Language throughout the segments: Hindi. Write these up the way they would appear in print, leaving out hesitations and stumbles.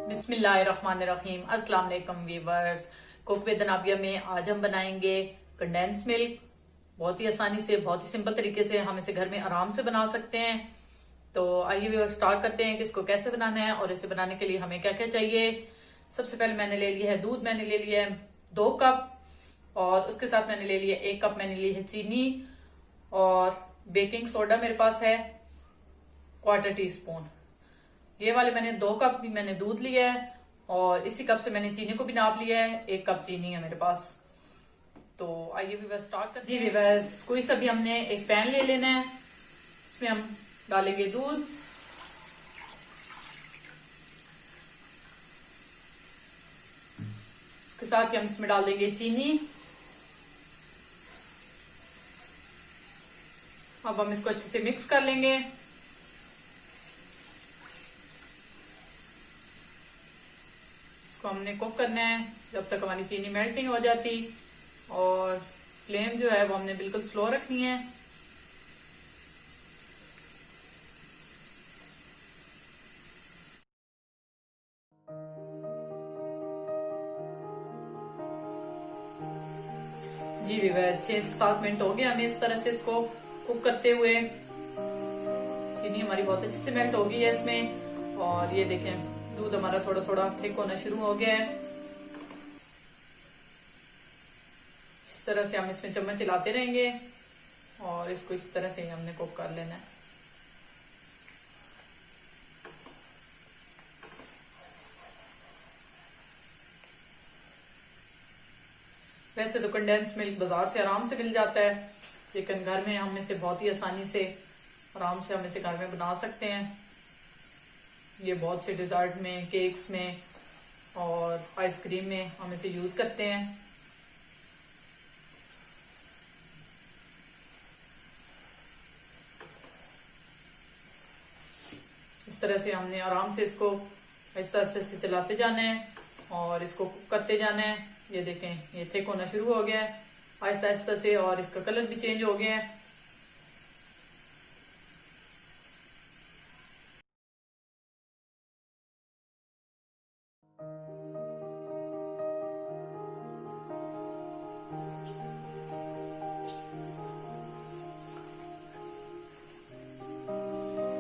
बिस्मिल्लाहिर्रहमानिर्रहीम। अस्सलाम वालेकुम व्यूअर्स। कुक विद नाबिया में आज हम बनाएंगे कंडेंस मिल्क। बहुत ही आसानी से, बहुत ही सिंपल तरीके से हम इसे घर में आराम से बना सकते हैं। तो आइए व्यूअर्स स्टार्ट करते हैं कि इसको कैसे बनाना है और इसे बनाने के लिए हमें क्या क्या चाहिए। सबसे पहले मैंने ले लिया है दूध, मैंने ले लिया है 2 कप और उसके साथ मैंने ले लिया 1 कप मैंने ली है चीनी और बेकिंग सोडा मेरे पास है 1/4 टीस्पून। ये वाले मैंने 2 कप भी मैंने दूध लिया है और इसी कप से मैंने चीनी को भी नाप लिया है। 1 कप चीनी है मेरे पास। तो आइए व्यूअर्स स्टार्ट करते हैं। जी व्यूअर्स, कोई सा भी हमने एक पैन ले लेना है, इसमें हम डालेंगे दूध, इसके साथ ही हम इसमें डाल देंगे चीनी। अब हम इसको अच्छे से मिक्स कर लेंगे। इसको हमने कुक करना है जब तक हमारी चीनी मेल्ट नहीं हो जाती और फ्लेम जो है वो हमने बिल्कुल स्लो रखनी है। जी व्यूअर्स, 6 से 7 मिनट हो गए हमें इस तरह से इसको कुक करते हुए। चीनी हमारी बहुत अच्छे से मेल्ट हो गई है इसमें और ये देखें दूध हमारा थोड़ा थोड़ा थिक होना शुरू हो गया है। इस तरह से हम इसमें चम्मच हिलाते रहेंगे और इसको इस तरह से ही हमने कुक कर लेना है। वैसे तो कंडेंस मिल्क बाजार से आराम से मिल जाता है, लेकिन घर में हम इसे बहुत ही आसानी से आराम से हम इसे घर में बना सकते हैं। ये बहुत से डिजर्ट में, केक्स में और आइसक्रीम में हम इसे यूज करते हैं। इस तरह से हमने आराम से इसको आहिस्ता आहिस्ता से चलाते जाना है और इसको कुक करते जाना है। ये देखें ये थिक होना शुरू हो गया है आहिस्ता आहिस्ता से और इसका कलर भी चेंज हो गया है।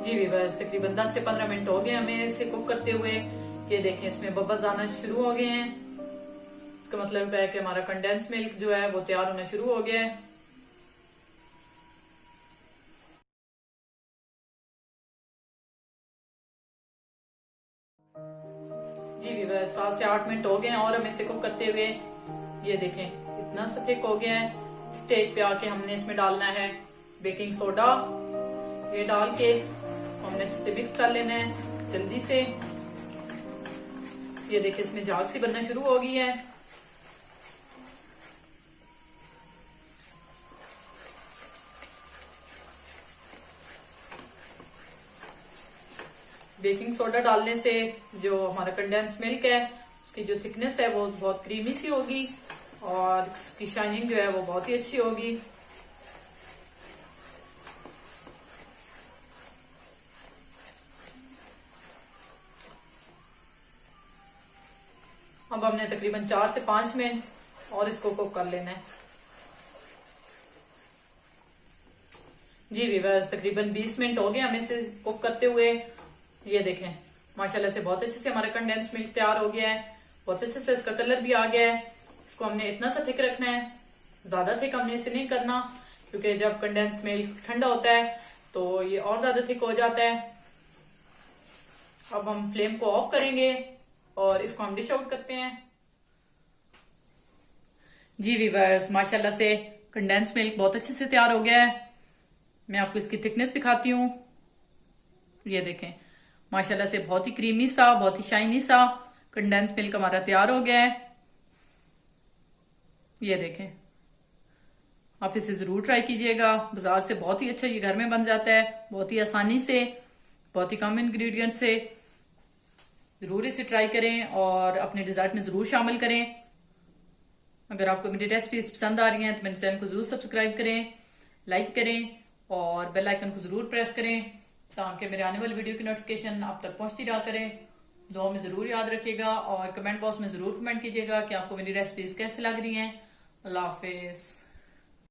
जी व्यूअर्स, तकरीबन 10 से 15 मिनट हो गए हमें इसे कुक करते हुए। ये देखें इसमें बबल्स आना शुरू हो गए हैं। इसका मतलब है कि हमारा कंडेंस मिल्क जो है वो तैयार होना शुरू हो गया है। जी व्यूअर्स, 7 से 8 मिनट हो गए हैं और हमें इसे कुक करते हुए। ये देखें इतना सा थिक हो गया है। स्टेज पे आके हमने इसमें डालना है बेकिंग सोडा। ये डाल के इसको हमने अच्छे से मिक्स कर लेना है जल्दी से। ये देखिए इसमें झाग सी बनना शुरू हो गई है। बेकिंग सोडा डालने से जो हमारा कंडेंस मिल्क है उसकी जो थिकनेस है वो बहुत क्रीमी सी होगी और इसकी शाइनिंग जो है वो बहुत ही अच्छी होगी। अब हमने तकरीबन 4 से 5 मिनट और इसको कुक कर लेना है। जी व्यूअर्स, तकरीबन 20 मिनट हो गए हमें इसे कुक करते हुए। ये देखें माशाल्लाह से बहुत अच्छे से हमारा कंडेंस मिल्क तैयार हो गया है। बहुत अच्छे से इसका कलर भी आ गया है। इसको हमने इतना सा थिक रखना है, ज्यादा थिक हमने इसे नहीं करना क्योंकि जब कंडेंस मिल्क ठंडा होता है तो ये और ज्यादा थिक हो जाता है। अब हम फ्लेम को ऑफ करेंगे और इसको हम डिश आउट करते हैं। जी व्यूअर्स, माशाल्लाह से कंडेंस मिल्क बहुत अच्छे से तैयार हो गया है। मैं आपको इसकी थिकनेस दिखाती हूँ। ये देखें माशाल्लाह से बहुत ही क्रीमी सा, बहुत ही शाइनी सा कंडेंस मिल्क हमारा तैयार हो गया है। ये देखें, आप इसे जरूर ट्राई कीजिएगा। बाजार से बहुत ही अच्छा ये घर में बन जाता है, बहुत ही आसानी से, बहुत ही कम इंग्रेडिएंट से। जरूर इसे ट्राई करें और अपने डिजर्ट में जरूर शामिल करें। अगर आपको मेरी रेसिपीज पसंद आ रही हैं तो मेरे चैनल को जरूर सब्सक्राइब करें, लाइक करें और बेल आइकन को जरूर प्रेस करें ताकि मेरे आने वाली वीडियो की नोटिफिकेशन आप तक पहुंचती रहा करें। दुआ में जरूर याद रखिएगा और कमेंट बॉक्स में जरूर कमेंट कीजिएगा कि आपको मेरी रेसिपीज कैसी लग रही हैं। अल्लाह हाफिज।